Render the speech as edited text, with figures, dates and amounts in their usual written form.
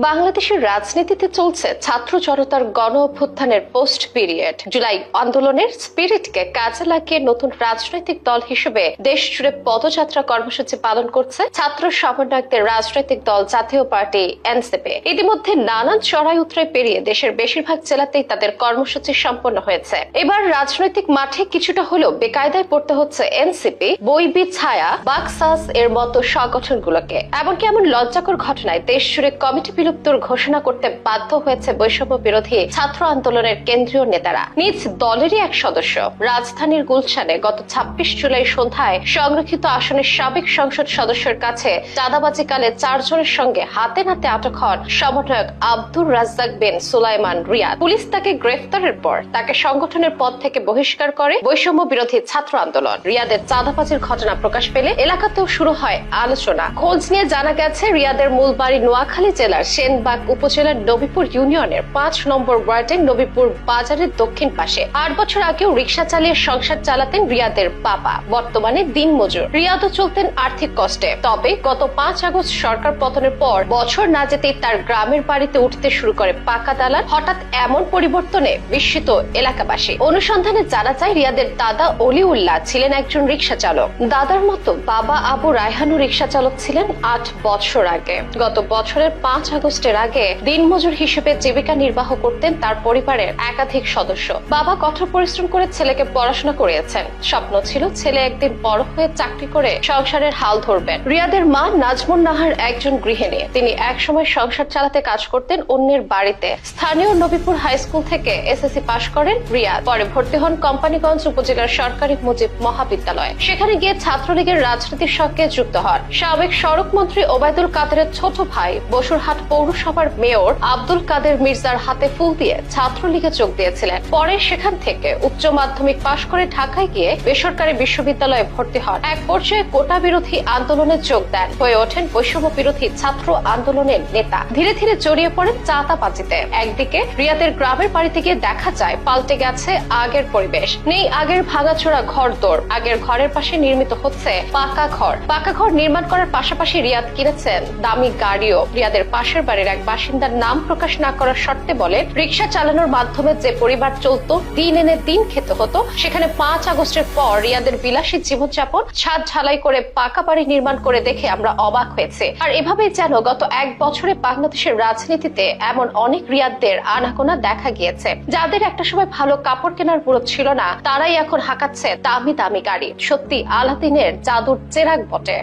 বাংলাদেশের রাজনীতিতে চলছে ছাত্র জনতার গণ অভ্যুত্থানের পোস্ট পিরিয়ড। জুলাই আন্দোলনের স্পিরিটকে কাজে লাগিয়ে নতুন রাজনৈতিক দল হিসেবে দেশ জুড়ে পদযাত্রা কর্মসূচি পালন করছে ছাত্র সমন্বয়কদের রাজনৈতিক দল জাতীয় পার্টি এনসিপি। ইতিমধ্যে নানান চড়াই উতরাই পেরিয়ে দেশের বেশিরভাগ জেলাতেই তাদের কর্মসূচি সম্পন্ন হয়েছে। এবার রাজনৈতিক মাঠে কিছুটা হলেও বেকায়দায় পড়তে হচ্ছে এনসিপি, বৈবি ছায়া, বাকসাস এর মতো সংগঠনগুলোকে। এমনকি এমন লজ্জাকর ঘটনায় দেশ জুড়ে কমিটি বিলুপ্তর ঘোষণা করতে বাধ্য হয়েছে বৈষম্য বিরোধী ছাত্র আন্দোলনের কেন্দ্রীয় নেতারা। নিজ দলেরই এক সদস্য রাজধানীর গুলশানে গত ২৬ জুলাই সন্ধ্যায় সংরক্ষিত আসনের সাবেক সংসদ সদস্যের কাছে চাঁদাবাজিকালে ৪ জনের সঙ্গে হাতে নাতে আটক হন সমন্বয়ক আব্দুর রাজ্জাক বিন সুলাইমান রিয়াদ। পুলিশ তাকে গ্রেফতারের পর তাকে সংগঠনের পদ থেকে বহিষ্কার করে বৈষম্য বিরোধী ছাত্র আন্দোলন। রিয়াদের চাঁদাবাজির ঘটনা প্রকাশ পেলে এলাকাতেও শুরু হয় আলোচনা। খোঁজ নিয়ে জানা গেছে রিয়াদের মূল বাড়ি নোয়াখালী জেলার সেনবাগ উপজেলার নবীপুর ইউনিয়নের ৫ নম্বর ওয়ার্ডের নবীপুর বাজারের দক্ষিণ পাশে। ৮ বছর আগেও রিকশা চালিয়ে সংসার চালাতেন রিয়াদের বাবা, বর্তমানে দিনমজুর। রিয়াদও চলতেন আর্থিক কষ্টে। তবে গত ৫ আগস্ট সরকার পতনের পর বছর না যেতেই তার গ্রামের বাড়িতে উঠতে শুরু করে পাকা দালান। হঠাৎ এমন পরিবর্তনে বিস্মিত এলাকাবাসী। অনুসন্ধানে জানা যায় রিয়াদের দাদা অলিউল্লাহ ছিলেন একজন রিকশা চালক। দাদার মতো বাবা আবু রায়হানও রিকশা চালক ছিলেন ৮ বছর আগে। গত বছরের ৫ আগস্টের আগে দিনমজুর হিসেবে জীবিকা নির্বাহ করতেন তার পরিবারের একাধিক সদস্য। বাবা কঠোর পরিশ্রম করে ছেলেকে পড়াশোনা করিয়েছেন। স্বপ্ন ছিল ছেলে একদিন বড় হয়ে চাকরি করে সংসারের হাল ধরবেন। রিয়াদের মা নাজমুন নাহার একজন গৃহিণী। তিনি একসময় সংসার চালাতে কাজ করতেন অন্যের বাড়িতে। স্থানীয় নবীপুর হাই স্কুল থেকে এসএসসি পাশ করেন রিয়াদ। পরে ভর্তি হন কোম্পানিগঞ্জ উপজেলার সরকারি মুজিব মহাবিদ্যালয়। সেখানে গিয়ে ছাত্রলীগের রাজনীতির সঙ্গে যুক্ত হন। সাবেক সড়ক মন্ত্রী ওবায়দুল কাদেরের ছোট ভাই বসুরহাট পৌরসভার মেয়র আব্দুল কাদের মির্জার হাতে ফুল দিয়ে ছাত্রলীগে যোগ দিয়েছিলেন। পরে সেখান থেকে উচ্চ মাধ্যমিক পাশ করে ঢাকায় গিয়ে বেসরকারি বিশ্ববিদ্যালয়ে ভর্তি হন। এক পর্যায়ে কোটা বিরোধী আন্দোলনে যোগ দেন, হয়ে ওঠেন বৈষম্য বিরোধী ছাত্র আন্দোলনের নেতা। ধীরে ধীরে জড়িয়ে পড়েন চাঁদাবাজিতে। একদিকে রিয়াদের গ্রামের বাড়িতে গিয়ে দেখা যায় পাল্টে গেছে আগের পরিবেশ। নেই আগের ভাঙাচোরা ঘরদোর, আগের ঘরের পাশে নির্মিত হচ্ছে পাকা ঘর। পাকা ঘর নির্মাণ করার পাশাপাশি রিয়াদ কিনেছেন দামি গাড়িও। রিয়াদের পাশের বাড়ির এক বাসিন্দার নাম প্রকাশ না করার শর্তে বলেন, রিকশা চালানোর মাধ্যমে যে পরিবার চলতো, দিন এনে দিন খেতে হতো, সেখানে ৫ আগস্টের পর রিয়াদের বিলাসী জীবনযাপন, ছাদ ঢালাই করে পাকা বাড়ি নির্মাণ করে দেখে আমরা অবাক হয়েছে। আর এভাবেই যেন গত ১ বছরে বাংলাদেশের রাজনীতিতে এমন অনেক রিয়াদদের আনাগোনা দেখা গিয়েছে। যাদের একটা সময় ভালো কাপড় কেনার পুরো ছিল না, তারাই এখন হাঁকাচ্ছে দামি দামি গাড়ি। সত্যি আলাদিনের জাদুর চেরাগ বটে।